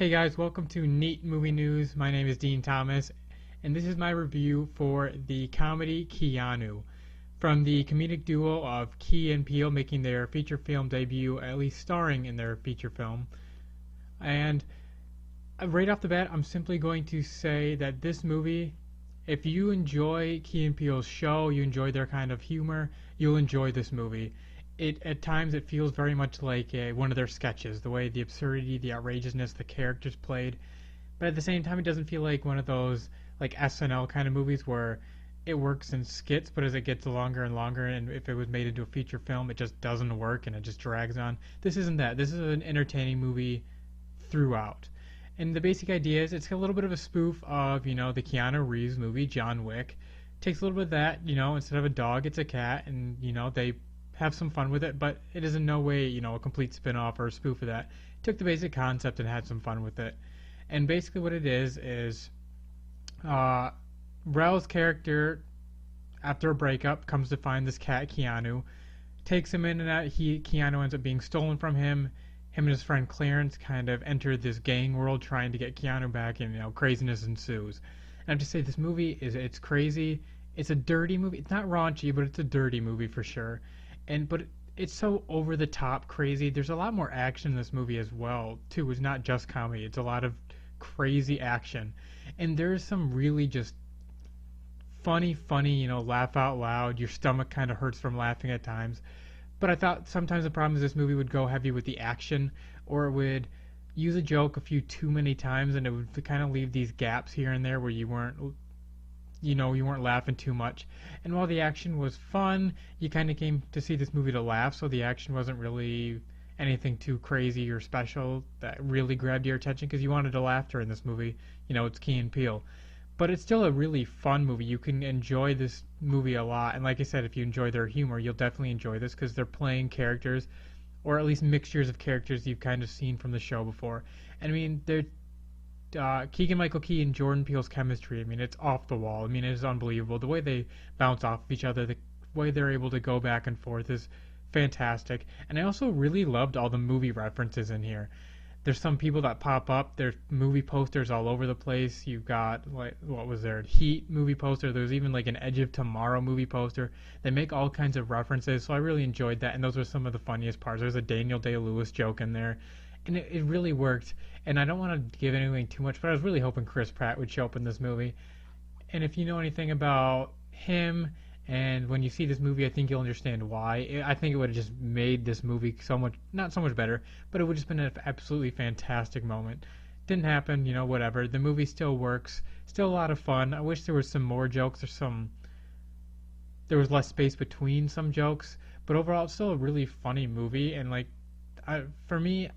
Hey guys, welcome to Neat Movie News. My name is Dean Thomas, and this is my review for the comedy Keanu, from the comedic duo of Key and Peele making their feature film debut, at least starring in their feature film. And right off the bat, I'm simply going to say that this movie, if you enjoy Key and Peele's show, you enjoy their kind of humor, you'll enjoy this movie. At times it feels very much like one of their sketches, the way the absurdity, the outrageousness, the characters played. But at the same time, it doesn't feel like one of those like SNL kind of movies where it works in skits, but as it gets longer and longer, and if it was made into a feature film, it just doesn't work and it just drags on. This isn't that. This is an entertaining movie throughout. And the basic idea is it's a little bit of a spoof of, the Keanu Reeves movie, John Wick. Takes a little bit of that, instead of a dog, it's a cat, and, they have some fun with it, but it is in no way, a complete spin-off or a spoof of that. Took the basic concept and had some fun with it. And basically what it is Rel's character, after a breakup, comes to find this cat, Keanu, takes him in, and Keanu ends up being stolen from him. Him and his friend Clarence kind of enter this gang world trying to get Keanu back, and, craziness ensues. And I have to say, this movie it's crazy. It's a dirty movie. It's not raunchy, but it's a dirty movie for sure. But it's so over the top crazy. There's a lot more action in this movie as well too. It's not just comedy. It's a lot of crazy action, and there's some really just funny, laugh out loud. Your stomach kind of hurts from laughing at times. But I thought sometimes the problem is this movie would go heavy with the action, or it would use a joke a few too many times, and it would kind of leave these gaps here and there where you weren't laughing too much. And while the action was fun, you kind of came to see this movie to laugh, so the action wasn't really anything too crazy or special that really grabbed your attention because you wanted to laugh during this movie. It's Key and Peele. But it's still a really fun movie. You can enjoy this movie a lot. And like I said, if you enjoy their humor, you'll definitely enjoy this because they're playing characters, or at least mixtures of characters you've kind of seen from the show before. And I mean, they're Keegan-Michael Key and Jordan Peele's chemistry, it's off the wall. It is unbelievable. The way they bounce off of each other, the way they're able to go back and forth is fantastic. And I also really loved all the movie references in here. There's some people that pop up. There's movie posters all over the place. You've got, what was there? Heat movie poster. There's even an Edge of Tomorrow movie poster. They make all kinds of references, so I really enjoyed that. And those were some of the funniest parts. There's a Daniel Day-Lewis joke in there. And it really worked. And I don't want to give anything too much, but I was really hoping Chris Pratt would show up in this movie. And if you know anything about him, and when you see this movie, I think you'll understand why. I think it would have just made this movie not so much better, but it would have just been an absolutely fantastic moment. Didn't happen, whatever. The movie still works. Still a lot of fun. I wish there was some more jokes, there was less space between some jokes. But overall, it's still a really funny movie. And for me,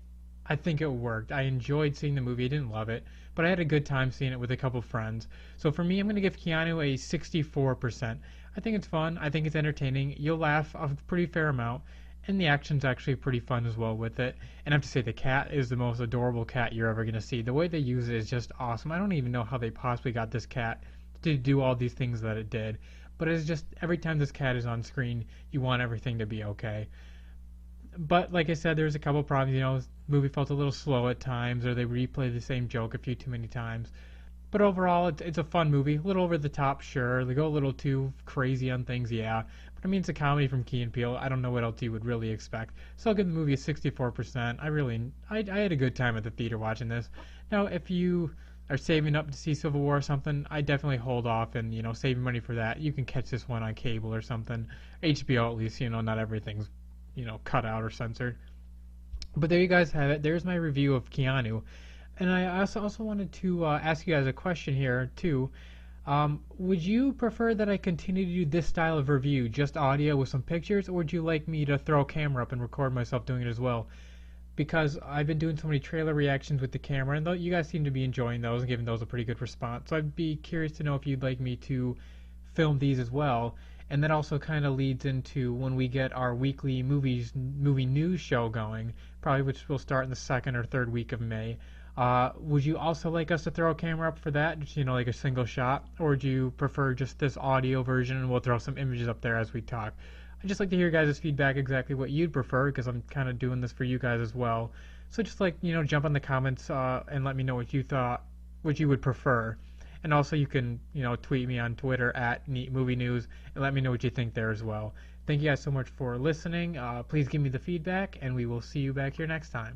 I think it worked. I enjoyed seeing the movie. I didn't love it, but I had a good time seeing it with a couple friends. So for me, I'm going to give Keanu a 64%. I think it's fun. I think it's entertaining. You'll laugh a pretty fair amount, and the action's actually pretty fun as well with it. And I have to say, the cat is the most adorable cat you're ever going to see. The way they use it is just awesome. I don't even know how they possibly got this cat to do all these things that it did, but it's just every time this cat is on screen, you want everything to be okay. But like I said, there's a couple problems. The movie felt a little slow at times, or they replay the same joke a few too many times. But overall, it's a fun movie. A little over the top, sure. They go a little too crazy on things, yeah. But it's a comedy from Key and Peele. I don't know what else you would really expect. So I'll give the movie a 64%. I had a good time at the theater watching this. Now, if you are saving up to see Civil War or something, I definitely hold off and save money for that. You can catch this one on cable or something. HBO at least. Not everything's cut out or censored. But there you guys have it. There's my review of Keanu. And I also wanted to ask you guys a question here, too. Would you prefer that I continue to do this style of review, just audio with some pictures, or would you like me to throw a camera up and record myself doing it as well? Because I've been doing so many trailer reactions with the camera, and you guys seem to be enjoying those and giving those a pretty good response. So I'd be curious to know if you'd like me to film these as well. And that also kind of leads into when we get our weekly movie news show going, probably which will start in the second or third week of May. Would you also like us to throw a camera up for that, just like a single shot, or do you prefer just this audio version and we'll throw some images up there as we talk? I'd just like to hear your guys' feedback, exactly what you'd prefer, because I'm kind of doing this for you guys as well. So just like, jump in the comments and let me know what you thought, what you would prefer. And also you can, tweet me on Twitter at Neat Movie News and let me know what you think there as well. Thank you guys so much for listening. Please give me the feedback, and we will see you back here next time.